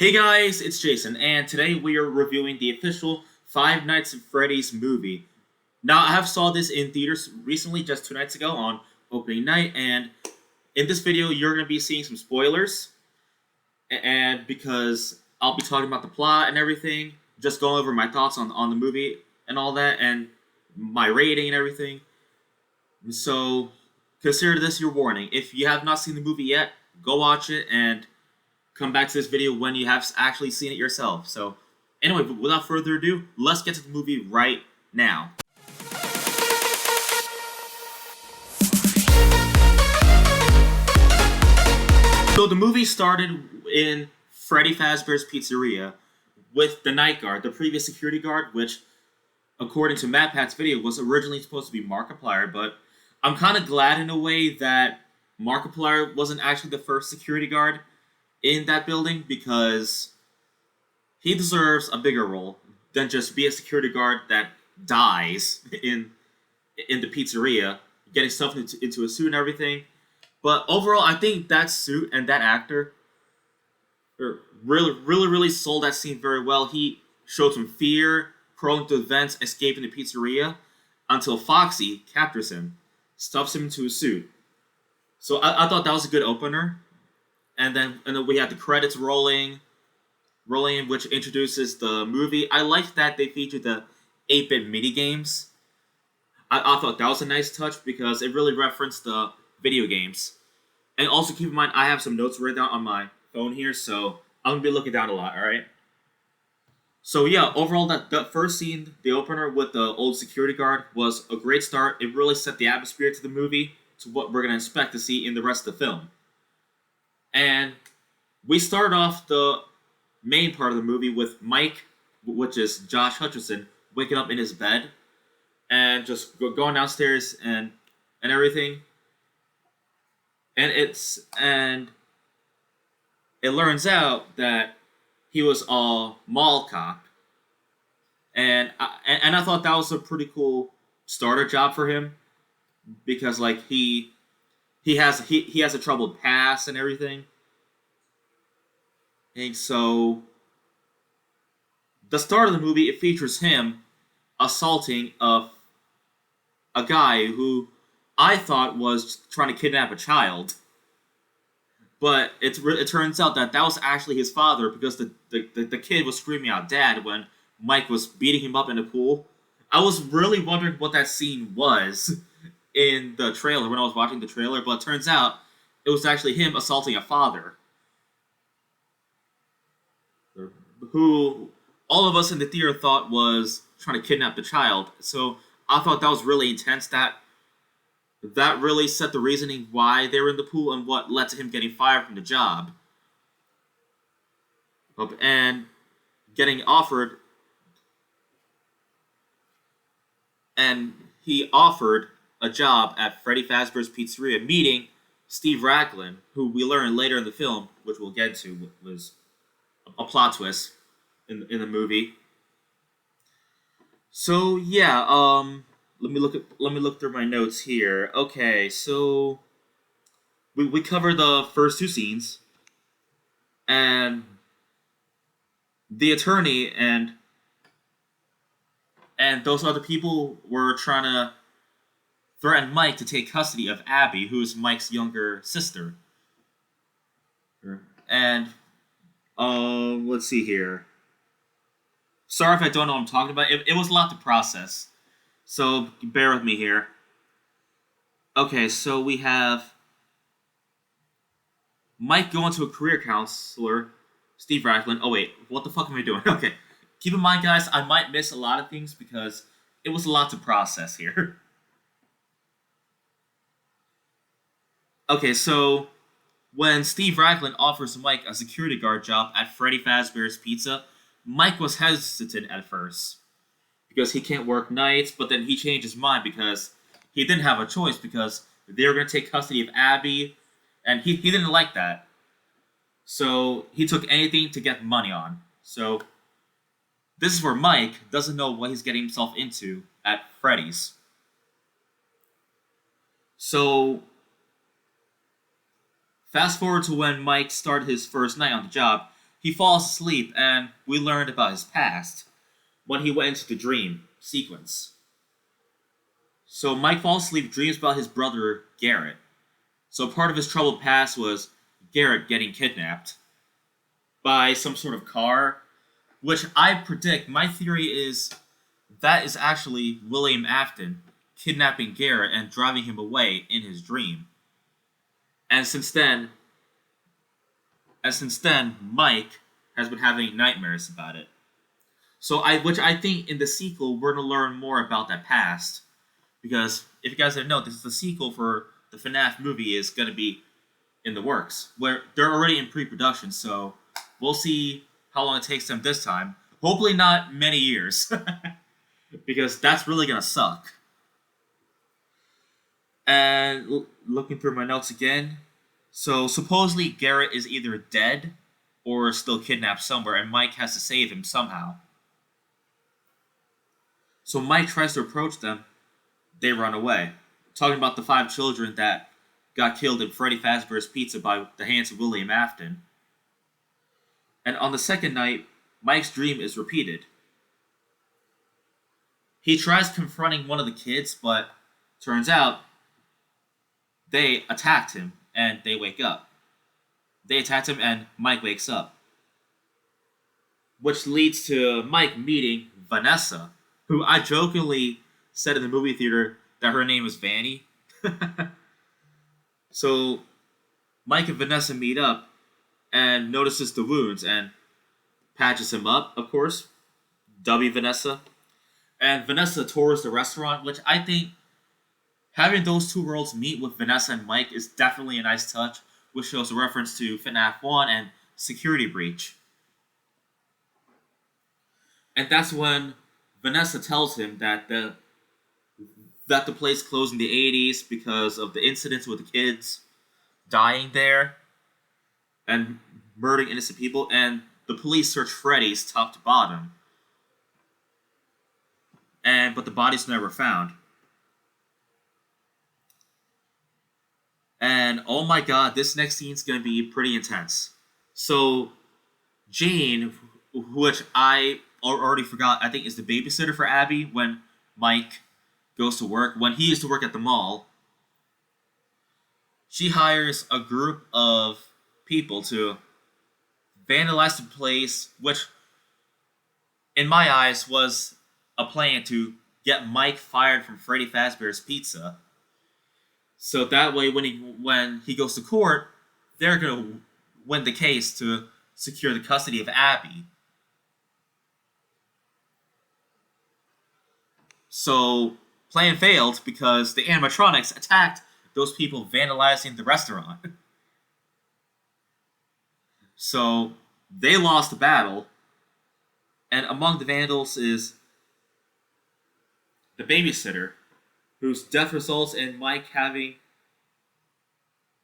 Hey guys, it's Jason, and today we are reviewing the official Five Nights at Freddy's movie. Now, I have saw this in theaters recently, just 2 nights ago on opening night, and in this video you're going to be seeing some spoilers, and because I'll be talking about the plot and everything, just going over my thoughts on the movie and all that, and my rating and everything. So, consider this your warning. If you have not seen the movie yet, go watch it, and come back to this video when you have actually seen it yourself. So, anyway, without further ado, let's get to the movie right now. So the movie started in Freddy Fazbear's Pizzeria with the night guard, the previous security guard, which, according to MatPat's video, was originally supposed to be Markiplier, but I'm kind of glad in a way that Markiplier wasn't actually the first security guard in that building, because he deserves a bigger role than just be a security guard that dies in the pizzeria, getting stuffed into a suit and everything. But overall, I think that suit and that actor really sold that scene very well. He showed some fear, crawling through the vents, escaping the pizzeria, until Foxy captures him, stuffs him into a suit. So I thought that was a good opener. And then we had the credits rolling, which introduces the movie. I liked that they featured the 8-bit mini games. I thought that was a nice touch because it really referenced the video games. And also keep in mind, I have some notes written down on my phone here, so I'm gonna be looking down a lot. All right. So yeah, overall, that first scene, the opener with the old security guard, was a great start. It really set the atmosphere to the movie, to what we're gonna expect to see in the rest of the film. And we started off the main part of the movie with Mike, which is Josh Hutcherson, waking up in his bed and just going downstairs and everything. And it learns out that he was a mall cop, and I thought that was a pretty cool starter job for him, because like he has a troubled past and everything. And so the start of the movie, it features him assaulting a guy who I thought was trying to kidnap a child. But it turns out that was actually his father, because the kid was screaming out "Dad" when Mike was beating him up in the pool. I was really wondering what that scene was in the trailer when I was watching the trailer, but it turns out it was actually him assaulting a father, who all of us in the theater thought was trying to kidnap the child. So I thought that was really intense. That really set the reasoning why they were in the pool and what led to him getting fired from the job. And getting offered, and he offered a job at Freddy Fazbear's Pizzeria, meeting Steve Racklin, who we learn later in the film, which we'll get to, was a plot twist in the movie. So yeah, let me look through my notes here. Okay, so we covered the first two scenes, and the attorney and those other people were trying to threaten Mike to take custody of Abby, who's Mike's younger sister. And let's see here. Sorry if I don't know what I'm talking about. It was a lot to process, so bear with me here. Okay, so we have Mike going to a career counselor, Steve Racklin. Oh wait, what the fuck am I doing? Okay, keep in mind, guys, I might miss a lot of things because it was a lot to process here. Okay, so when Steve Racklin offers Mike a security guard job at Freddy Fazbear's Pizza, Mike was hesitant at first because he can't work nights, but then he changed his mind because he didn't have a choice, because they were going to take custody of Abby, and he didn't like that. So he took anything to get money on. So this is where Mike doesn't know what he's getting himself into at Freddy's. So fast forward to when Mike started his first night on the job. he falls asleep, and we learned about his past when he went into the dream sequence. So Mike falls asleep, dreams about his brother Garrett. So part of his troubled past was Garrett getting kidnapped by some sort of car, which I predict, my theory is that is actually William Afton kidnapping Garrett and driving him away in his dream. And since then, Mike has been having nightmares about it. Which I think in the sequel we're gonna learn more about that past, because if you guys didn't know, this is the sequel for the FNAF movie is gonna be in the works, where they're already in pre-production. So we'll see how long it takes them this time. Hopefully not many years, because that's really gonna suck. And looking through my notes again, so supposedly Garrett is either dead or still kidnapped somewhere, and Mike has to save him somehow. So Mike tries to approach them, they run away. Talking about the 5 children that got killed in Freddy Fazbear's Pizza by the hands of William Afton. And on the second night, Mike's dream is repeated. He tries confronting one of the kids, but turns out they attacked him and they wake up. They attacked him and Mike wakes up. Which leads to Mike meeting Vanessa, who I jokingly said in the movie theater that her name was Vanny. So Mike and Vanessa meet up and notices the wounds and patches him up, of course. W Vanessa. And Vanessa tours the restaurant, which I think having those two worlds meet with Vanessa and Mike is definitely a nice touch, which shows a reference to FNAF 1 and Security Breach. And that's when Vanessa tells him that the place closed in the 80s because of the incidents with the kids dying there and murdering innocent people, and the police search Freddy's top to bottom. But the body's never found. And oh my god, this next scene's gonna be pretty intense. So Jane, which I already forgot, I think is the babysitter for Abby when Mike goes to work, when he used to work at the mall, she hires a group of people to vandalize the place, which in my eyes was a plan to get Mike fired from Freddy Fazbear's Pizza. So that way when he goes to court, they're going to win the case to secure the custody of Abby. So plan failed because the animatronics attacked those people vandalizing the restaurant. So they lost the battle, and among the vandals is the babysitter, whose death results in Mike having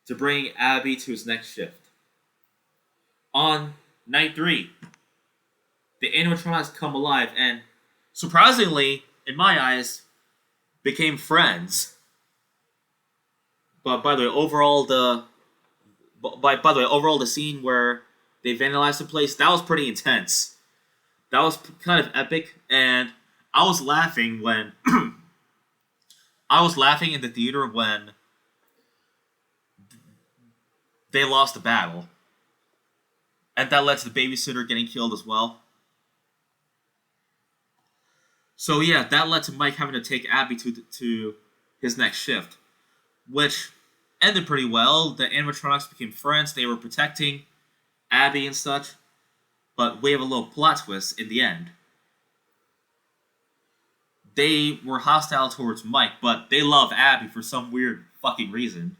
to bring Abby to his next shift. On night 3, the animatronics come alive and, surprisingly, in my eyes, became friends. But by the way, overall the scene where they vandalized the place, that was pretty intense. That was kind of epic, and I was laughing when I was laughing in the theater when they lost the battle. And that led to the babysitter getting killed as well. So yeah, that led to Mike having to take Abby to his next shift, which ended pretty well. The animatronics became friends. They were protecting Abby and such. But we have a little plot twist in the end. They were hostile towards Mike, but they love Abby for some weird fucking reason.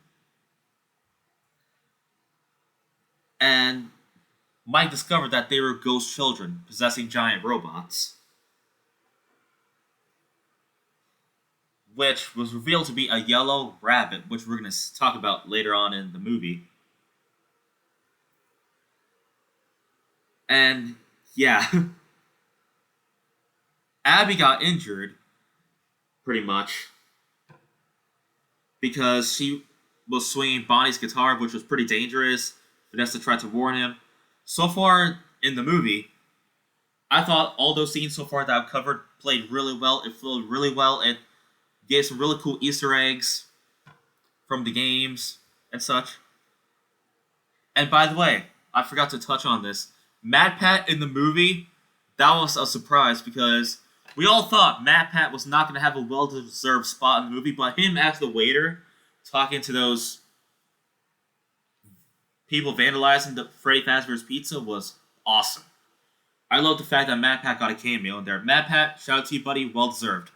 And Mike discovered that they were ghost children possessing giant robots, which was revealed to be a yellow rabbit, which we're going to talk about later on in the movie. And yeah, Abby got injured, pretty much, because she was swinging Bonnie's guitar, which was pretty dangerous. Vanessa tried to warn him, So far in the movie, I thought all those scenes so far that I've covered played really well. It flowed really well. It gave some really cool Easter eggs from the games and such. And by the way, I forgot to touch on this. Mad Pat in the movie, that was a surprise because we all thought Mad Pat was not going to have a well-deserved spot in the movie, but him as the waiter, talking to those people vandalizing the Freddy Fazbear's Pizza was awesome. I love the fact that Mad Pat got a cameo in there. Mad Pat, shout out to you, buddy. Well deserved.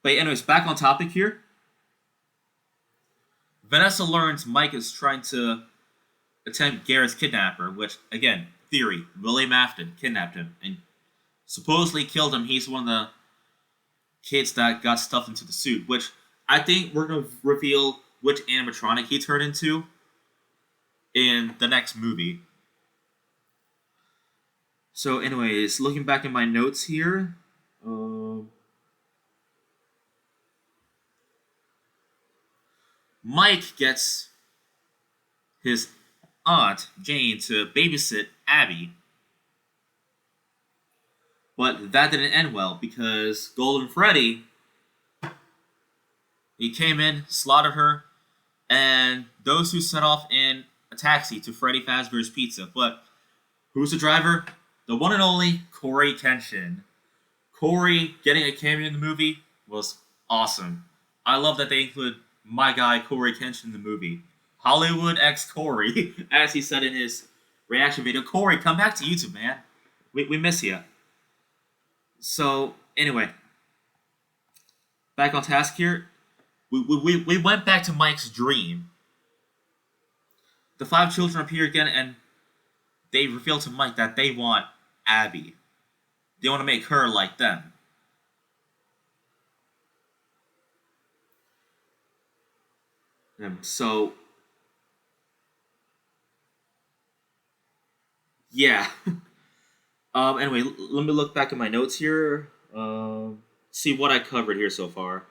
But anyways, back on topic here. Vanessa learns Mike is trying to attempt Garrett's kidnapper, which, again, theory. William Afton kidnapped him and supposedly killed him. He's one of the kids that got stuffed into the suit, which I think we're going to reveal which animatronic he turned into in the next movie. So anyways, looking back at my notes here, Mike gets his aunt, Jane, to babysit Abby. But that didn't end well because Golden Freddy, he came in, slaughtered her, and those who set off in a taxi to Freddy Fazbear's Pizza. But who's the driver? The one and only Corey Kenshin. Corey getting a cameo in the movie was awesome. I love that they include my guy Corey Kenshin in the movie. Hollywood X Corey, as he said in his reaction video. Corey, come back to YouTube, man. We miss you. So, anyway. Back on task here. We went back to Mike's dream. The 5 children appear again, and they reveal to Mike that they want Abby. They want to make her like them. So, yeah. Anyway, let me look back at my notes here. See what I covered here so far.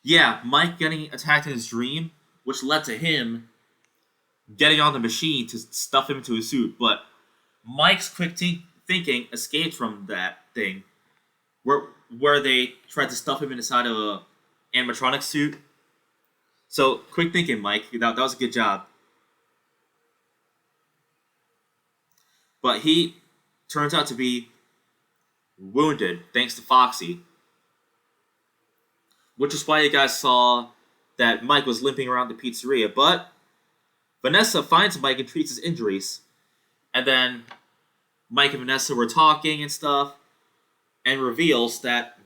Yeah, Mike getting attacked in his dream, which led to him getting on the machine to stuff him into his suit. But Mike's quick thinking escaped from that thing, where they tried to stuff him inside of a animatronic suit. So, quick thinking, Mike. That was a good job. But he turns out to be wounded thanks to Foxy. Which is why you guys saw that Mike was limping around the pizzeria. But Vanessa finds Mike and treats his injuries. And then Mike and Vanessa were talking and stuff. And reveals that,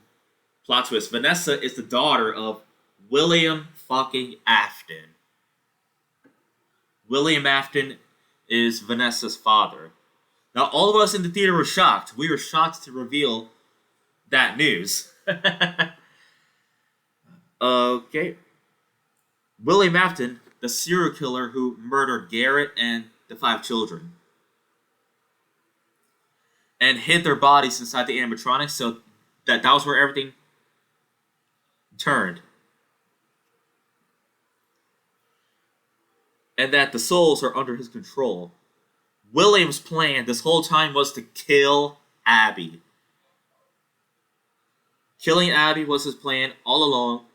plot twist, Vanessa is the daughter of William fucking Afton. William Afton is Vanessa's father. Now, all of us in the theater were shocked. We were shocked to reveal that news. Okay. William Afton, the serial killer who murdered Garrett and the 5 children. And hid their bodies inside the animatronics, so that was where everything turned. And that the souls are under his control. William's plan this whole time was to kill Abby. Killing Abby was his plan all along.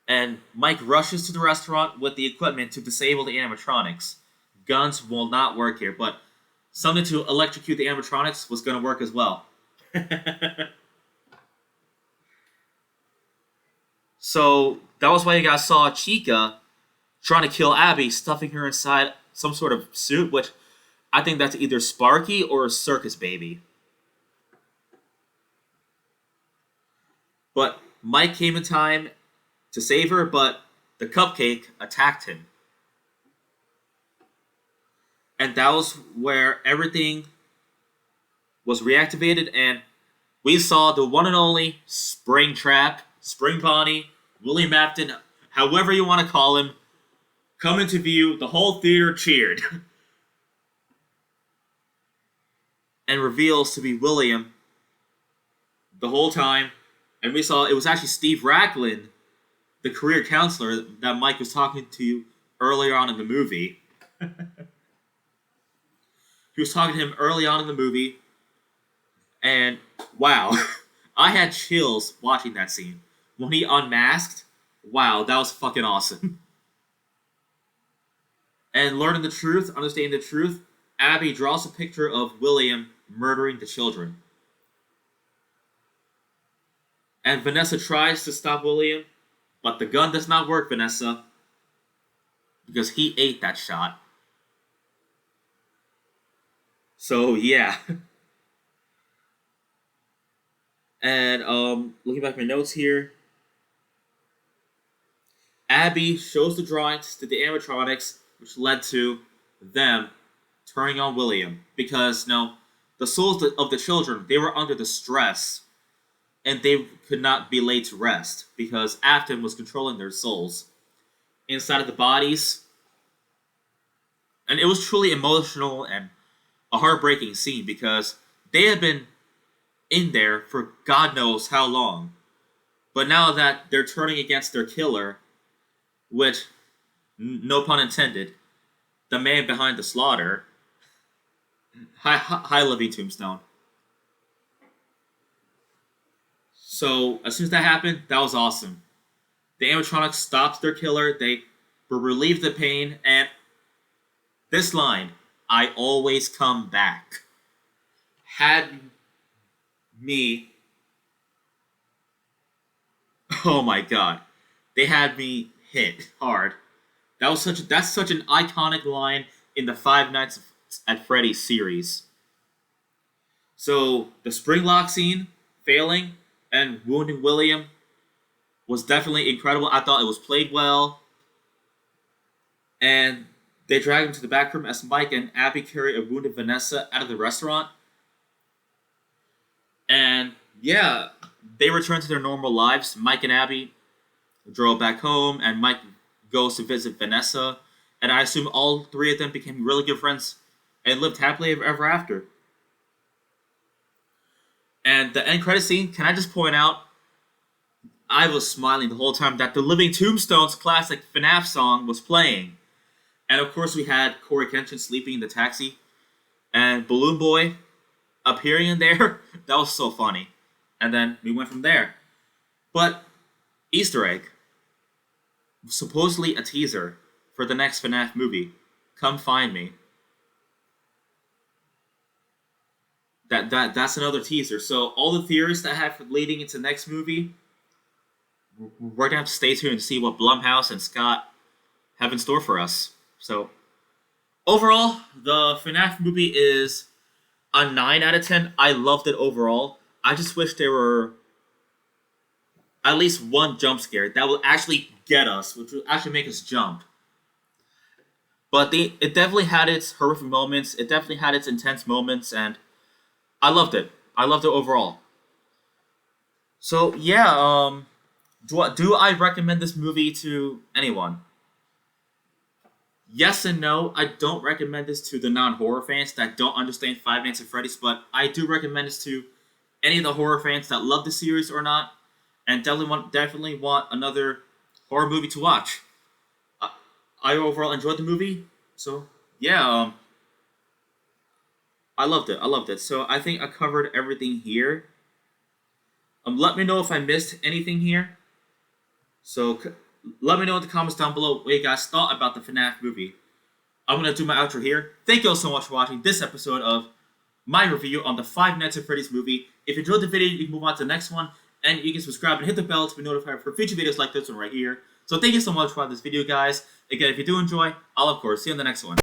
And Mike rushes to the restaurant with the equipment to disable the animatronics. Guns will not work here, but something to electrocute the animatronics was going to work as well. So, that was why you guys saw Chica trying to kill Abby, stuffing her inside some sort of suit, which I think that's either Sparky or a circus baby. But Mike came in time to save her, but the cupcake attacked him. And that was where everything was reactivated, and we saw the one and only Springtrap, Spring Bonnie, William Afton, however you want to call him, come into view. The whole theater cheered. And reveals to be William the whole time, And we saw it was actually Steve Racklin, the career counselor that Mike was talking to earlier on in the movie. He was talking to him early on in the movie, and wow, I had chills watching that scene. When he unmasked, wow, that was fucking awesome. And learning the truth, understanding the truth, Abby draws a picture of William murdering the children. And Vanessa tries to stop William, but the gun does not work, Vanessa, because he ate that shot. So, yeah. And, looking back at my notes here, Abby shows the drawings to the animatronics, which led to them turning on William. Because, the souls of the children, they were under the stress, and they could not be laid to rest, because Afton was controlling their souls inside of the bodies. And it was truly emotional and a heartbreaking scene, because they had been in there for God knows how long. But now that they're turning against their killer, which, no pun intended, the man behind the slaughter, high living Tombstone. So, as soon as that happened, that was awesome. The animatronics stopped their killer, they were relieved of the pain, and this line, "I always come back," had me... Oh my god. They had me hit hard. That's such an iconic line in the Five Nights at Freddy's series. So, the spring lock scene, failing, and wounding William was definitely incredible. I thought it was played well. And they drag him to the back room as Mike and Abby carry a wounded Vanessa out of the restaurant. And yeah, they return to their normal lives. Mike and Abby drove back home, and Mike goes to visit Vanessa. And I assume all three of them became really good friends and lived happily ever after. And the end credit scene, can I just point out, I was smiling the whole time that the Living Tombstones classic FNAF song was playing. And of course we had Corey Kenshin sleeping in the taxi, and Balloon Boy appearing in there. That was so funny. And then we went from there. But, Easter egg. Supposedly a teaser for the next FNAF movie. Come Find Me. That's another teaser. So all the theories that I have leading into the next movie, we're gonna have to stay tuned and see what Blumhouse and Scott have in store for us. So overall, the FNAF movie is a 9 out of 10. I loved it overall. I just wish there were at least one jump scare that will actually get us, which will actually make us jump. But it definitely had its horrific moments. It definitely had its intense moments, and I loved it. I loved it overall. So yeah, do I recommend this movie to anyone? Yes and no. I don't recommend this to the non-horror fans that don't understand Five Nights at Freddy's, but I do recommend this to any of the horror fans that love the series or not, and definitely want another horror movie to watch. I overall enjoyed the movie, so yeah, I loved it. I loved it. So I think I covered everything here. Let me know if I missed anything here. So let me know in the comments down below what you guys thought about the FNAF movie. I'm going to do my outro here. Thank you all so much for watching this episode of my review on the Five Nights at Freddy's movie. If you enjoyed the video, you can move on to the next one. And you can subscribe and hit the bell to be notified for future videos like this one right here. So thank you so much for watching this video, guys. Again, if you do enjoy, I'll of course see you on the next one.